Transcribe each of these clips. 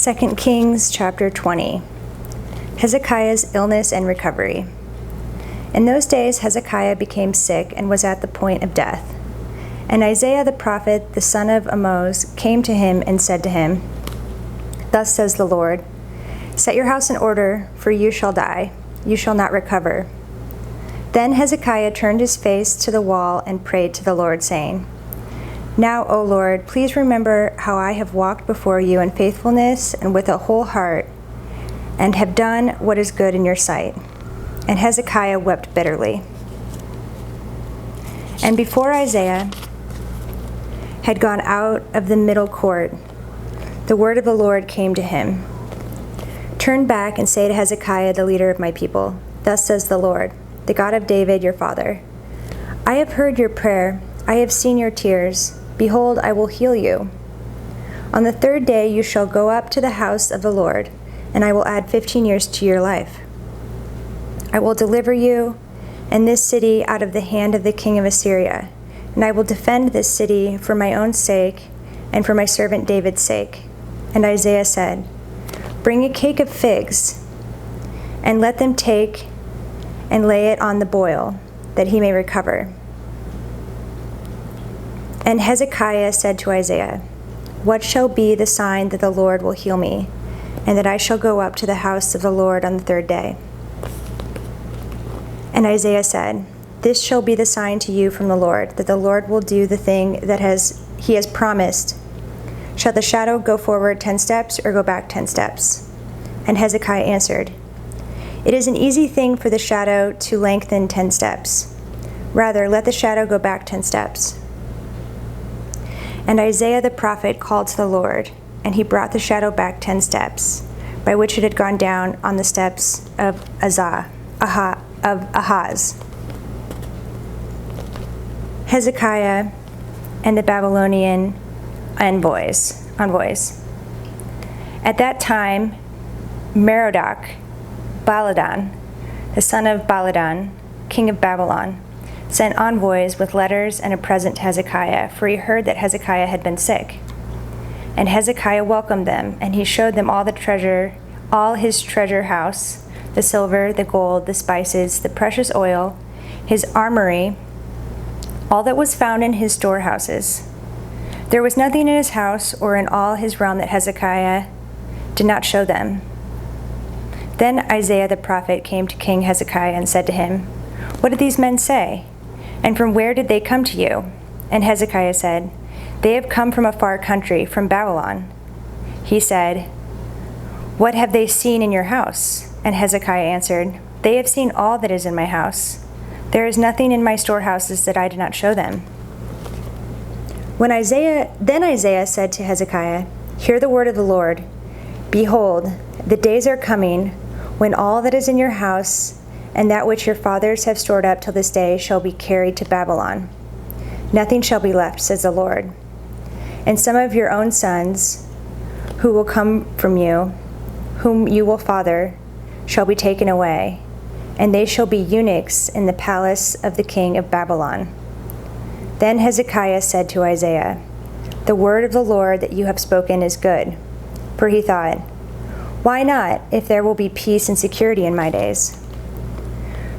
2 Kings chapter 20. Hezekiah's illness and recovery. In those days Hezekiah became sick and was at the point of death. And Isaiah the prophet, the son of Amoz, came to him and said to him, "Thus says the Lord, set your house in order, for you shall die, you shall not recover." Then Hezekiah turned his face to the wall and prayed to the Lord, saying, "Now, O Lord, please remember how I have walked before you in faithfulness and with a whole heart, and have done what is good in your sight." And Hezekiah wept bitterly. And before Isaiah had gone out of the middle court, the word of the Lord came to him. "Turn back and say to Hezekiah, the leader of my people, thus says the Lord, the God of David your father, I have heard your prayer, I have seen your tears. Behold, I will heal you. On the third day you shall go up to the house of the Lord, and I will add 15 years to your life. I will deliver you and this city out of the hand of the king of Assyria, and I will defend this city for my own sake and for my servant David's sake." And Isaiah said, "Bring a cake of figs, and let them take and lay it on the boil, that he may recover." And Hezekiah said to Isaiah, "What shall be the sign that the Lord will heal me, and that I shall go up to the house of the Lord on the third day?" And Isaiah said, "This shall be the sign to you from the Lord, that the Lord will do the thing that he has promised. Shall the shadow go forward 10 steps or go back 10 steps?" And Hezekiah answered, "It is an easy thing for the shadow to lengthen 10 steps. Rather, let the shadow go back 10 steps." And Isaiah the prophet called to the Lord, and he brought the shadow back 10 steps, by which it had gone down on the steps of Ahaz. Hezekiah and the Babylonian envoys. At that time, Baladan, the son of Baladan, king of Babylon, sent envoys with letters and a present to Hezekiah, for he heard that Hezekiah had been sick. And Hezekiah welcomed them, and he showed them all his treasure house, the silver, the gold, the spices, the precious oil, his armory, all that was found in his storehouses. There was nothing in his house or in all his realm that Hezekiah did not show them. Then Isaiah the prophet came to King Hezekiah and said to him, "What did these men say? And from where did they come to you?" And Hezekiah said, "They have come from a far country, from Babylon." He said, "What have they seen in your house?" And Hezekiah answered, "They have seen all that is in my house. There is nothing in my storehouses that I did not show them." Then Isaiah said to Hezekiah, "Hear the word of the Lord. Behold, the days are coming when all that is in your house and that which your fathers have stored up till this day shall be carried to Babylon. Nothing shall be left, says the Lord. And some of your own sons, who will come from you, whom you will father, shall be taken away, and they shall be eunuchs in the palace of the king of Babylon." Then Hezekiah said to Isaiah, "The word of the Lord that you have spoken is good." For he thought, "Why not, if there will be peace and security in my days?"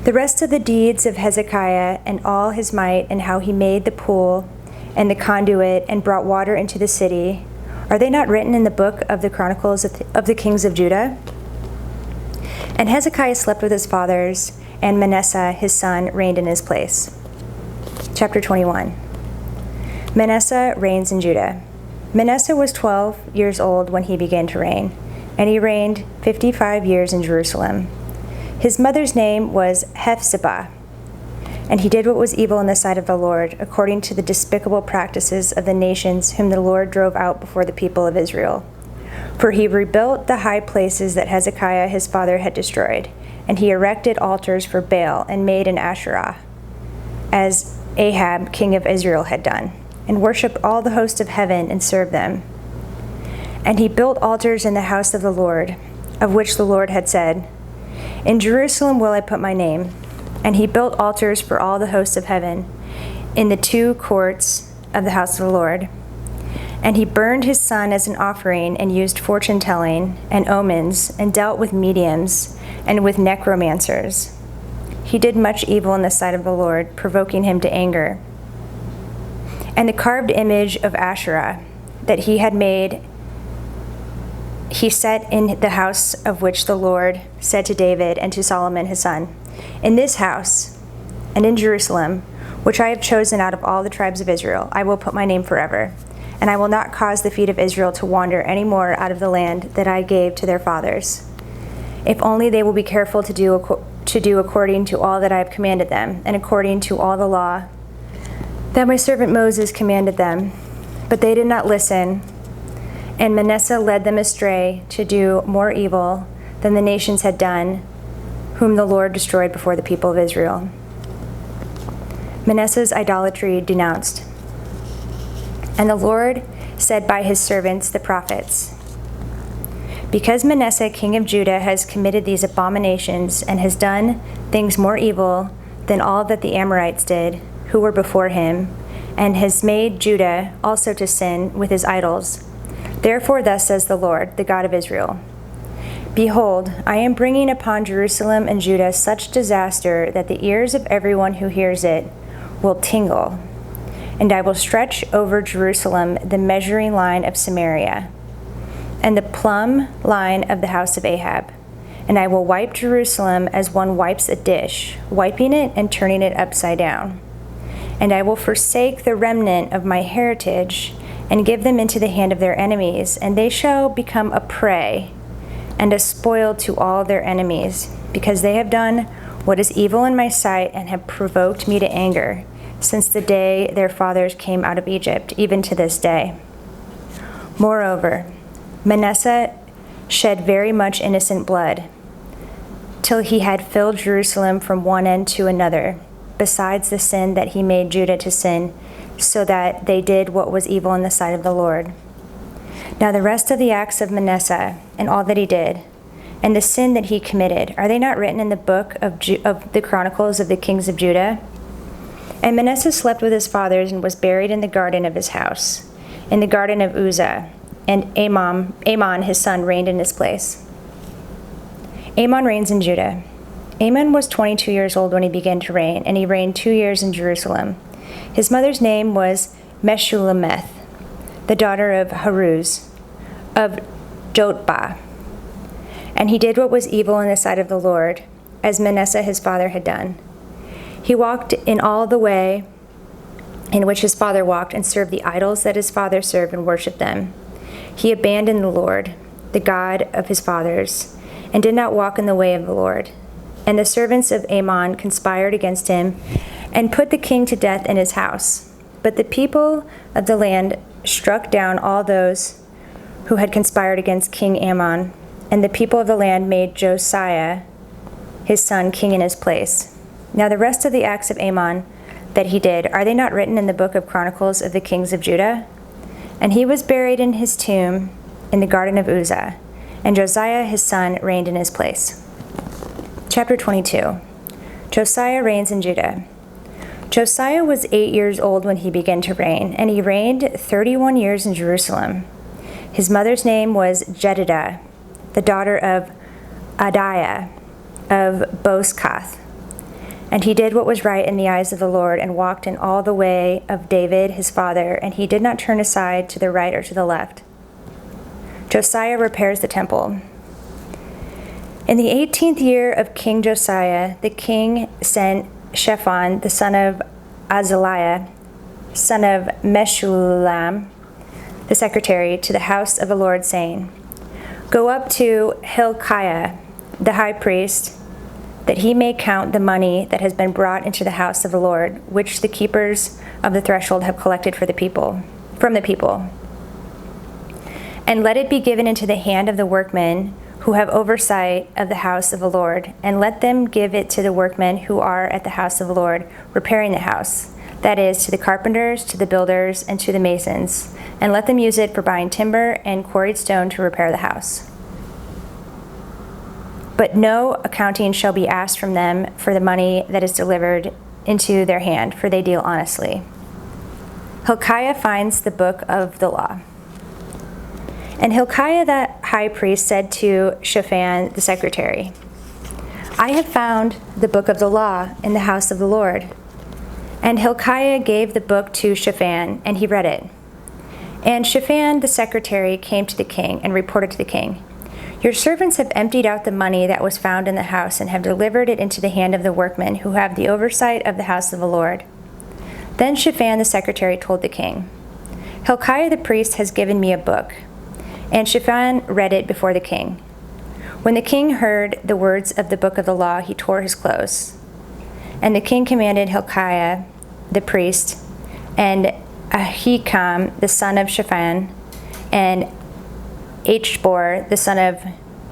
The rest of the deeds of Hezekiah and all his might, and how he made the pool and the conduit and brought water into the city, are they not written in the book of the Chronicles of the kings of Judah? And Hezekiah slept with his fathers, and Manasseh his son reigned in his place. Chapter 21. Manasseh reigns in Judah. Manasseh was 12 years old when he began to reign, and he reigned 55 years in Jerusalem. His mother's name was Hephzibah, and he did what was evil in the sight of the Lord, according to the despicable practices of the nations whom the Lord drove out before the people of Israel. For he rebuilt the high places that Hezekiah his father had destroyed, and he erected altars for Baal and made an Asherah, as Ahab king of Israel had done, and worshipped all the host of heaven and served them. And he built altars in the house of the Lord, of which the Lord had said, "In Jerusalem will I put my name." And he built altars for all the hosts of heaven in the 2 courts of the house of the Lord. And he burned his son as an offering and used fortune-telling and omens and dealt with mediums and with necromancers. He did much evil in the sight of the Lord, provoking him to anger. And the carved image of Asherah that he had made, he set in the house of which the Lord said to David and to Solomon his son, "In this house and in Jerusalem, which I have chosen out of all the tribes of Israel, I will put my name forever. And I will not cause the feet of Israel to wander any more out of the land that I gave to their fathers, if only they will be careful to do according to all that I have commanded them, and according to all the law that my servant Moses commanded them." But they did not listen, and Manasseh led them astray to do more evil than the nations had done, whom the Lord destroyed before the people of Israel. Manasseh's idolatry denounced. And the Lord said by his servants the prophets, "Because Manasseh king of Judah has committed these abominations and has done things more evil than all that the Amorites did, who were before him, and has made Judah also to sin with his idols, therefore thus says the Lord, the God of Israel, Behold, I am bringing upon Jerusalem and Judah such disaster that the ears of everyone who hears it will tingle. And I will stretch over Jerusalem the measuring line of Samaria, and the plumb line of the house of Ahab. And I will wipe Jerusalem as one wipes a dish, wiping it and turning it upside down. And I will forsake the remnant of my heritage, and give them into the hand of their enemies, and they shall become a prey and a spoil to all their enemies, because they have done what is evil in my sight and have provoked me to anger, since the day their fathers came out of Egypt, even to this day. Moreover, Manasseh shed very much innocent blood, till he had filled Jerusalem from one end to another, besides the sin that he made Judah to sin, so that they did what was evil in the sight of the Lord. Now the rest of the acts of Manasseh, and all that he did, and the sin that he committed, are they not written in the book of the Chronicles of the kings of Judah? And Manasseh slept with his fathers and was buried in the garden of his house, in the garden of Uzzah, and Amon his son reigned in his place. Amon reigns in Judah. Amon was 22 years old when he began to reign, and he reigned 2 years in Jerusalem. His mother's name was Meshullemeth, the daughter of Haruz, of Jotbah. And he did what was evil in the sight of the Lord, as Manasseh his father had done. He walked in all the way in which his father walked, and served the idols that his father served, and worshipped them. He abandoned the Lord, the God of his fathers, and did not walk in the way of the Lord. And the servants of Amon conspired against him, and put the king to death in his house. But the people of the land struck down all those who had conspired against King Amon, and the people of the land made Josiah his son king in his place. Now the rest of the acts of Amon that he did, are they not written in the book of Chronicles of the kings of Judah? And he was buried in his tomb in the garden of Uzzah, and Josiah his son reigned in his place. Chapter 22. Josiah reigns in Judah. Josiah was 8 years old when he began to reign, and he reigned 31 years in Jerusalem. His mother's name was Jedidah, the daughter of Adiah of Boskath. And he did what was right in the eyes of the Lord, and walked in all the way of David his father, and he did not turn aside to the right or to the left. Josiah repairs the temple. In the 18th year of King Josiah, the king sent Shaphan, the son of Azaliah, son of Meshullam, the secretary, to the house of the Lord, saying, Go up to Hilkiah, the high priest, that he may count the money that has been brought into the house of the Lord, which the keepers of the threshold have collected from the people. And let it be given into the hand of the workmen who have oversight of the house of the Lord, and let them give it to the workmen who are at the house of the Lord, repairing the house, that is, to the carpenters, to the builders, and to the masons, and let them use it for buying timber and quarried stone to repair the house. But no accounting shall be asked from them for the money that is delivered into their hand, for they deal honestly. Hilkiah finds the book of the law. And Hilkiah the high priest said to Shaphan the secretary, I have found the book of the law in the house of the Lord. And Hilkiah gave the book to Shaphan, and he read it. And Shaphan the secretary came to the king and reported to the king, Your servants have emptied out the money that was found in the house and have delivered it into the hand of the workmen who have the oversight of the house of the Lord. Then Shaphan the secretary told the king, Hilkiah the priest has given me a book. And Shaphan read it before the king. When the king heard the words of the book of the law, he tore his clothes. And the king commanded Hilkiah the priest, and Ahikam the son of Shaphan, and Achbor the son of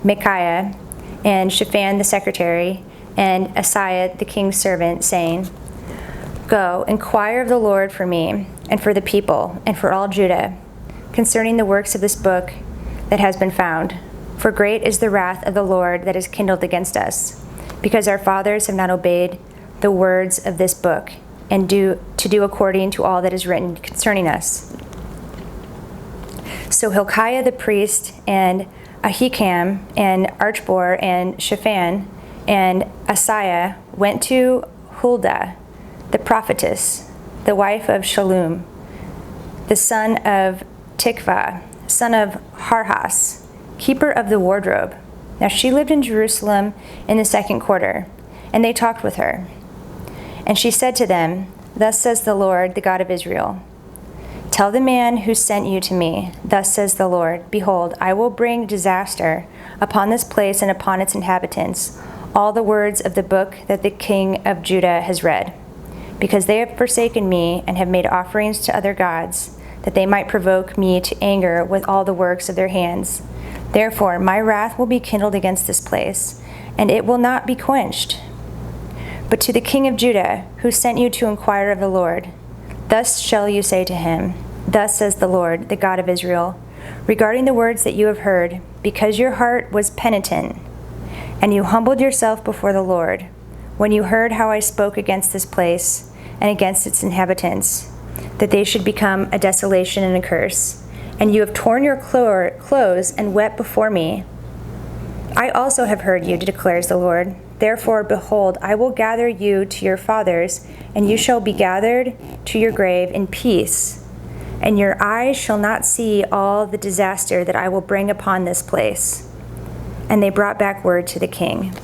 Micaiah, and Shaphan the secretary, and Asaiah the king's servant, saying, Go, inquire of the Lord for me, and for the people, and for all Judah, concerning the works of this book that has been found. For great is the wrath of the Lord that is kindled against us, because our fathers have not obeyed the words of this book, and to do according to all that is written concerning us. So Hilkiah the priest, and Ahikam, and Achbor, and Shaphan, and Asaiah went to Huldah, the prophetess, the wife of Shallum, the son of Tikvah, son of Harhas, keeper of the wardrobe. Now she lived in Jerusalem in the second quarter, and they talked with her. And she said to them, Thus says the Lord, the God of Israel, Tell the man who sent you to me, Thus says the Lord, Behold, I will bring disaster upon this place and upon its inhabitants, all the words of the book that the king of Judah has read, because they have forsaken me and have made offerings to other gods, that they might provoke me to anger with all the works of their hands. Therefore my wrath will be kindled against this place, and it will not be quenched. But to the king of Judah, who sent you to inquire of the Lord, thus shall you say to him, Thus says the Lord, the God of Israel, regarding the words that you have heard, because your heart was penitent, and you humbled yourself before the Lord, when you heard how I spoke against this place and against its inhabitants, that they should become a desolation and a curse, and you have torn your clothes and wept before me. I also have heard you, declares the Lord. Therefore, behold, I will gather you to your fathers, and you shall be gathered to your grave in peace, and your eyes shall not see all the disaster that I will bring upon this place. And they brought back word to the king.